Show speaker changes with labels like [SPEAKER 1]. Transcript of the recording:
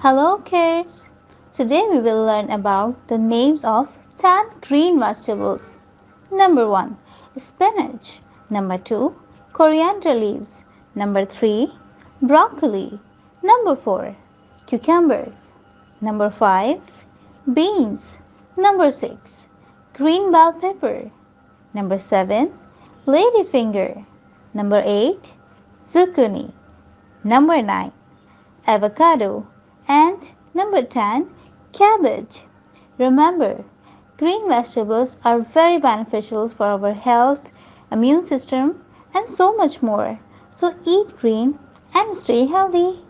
[SPEAKER 1] Hello kids! Today we will learn about the names of 10 green vegetables. Number 1. Spinach. Number 2. Coriander leaves. Number 3. Broccoli. Number 4. Cucumbers. Number 5. Beans. Number 6. Green bell pepper. Number 7. Ladyfinger. Number 8. Zucchini. Number 9. Avocado, and number 10, cabbage. Remember, green vegetables are very beneficial for our health, immune system, and so much more. So eat green and stay healthy.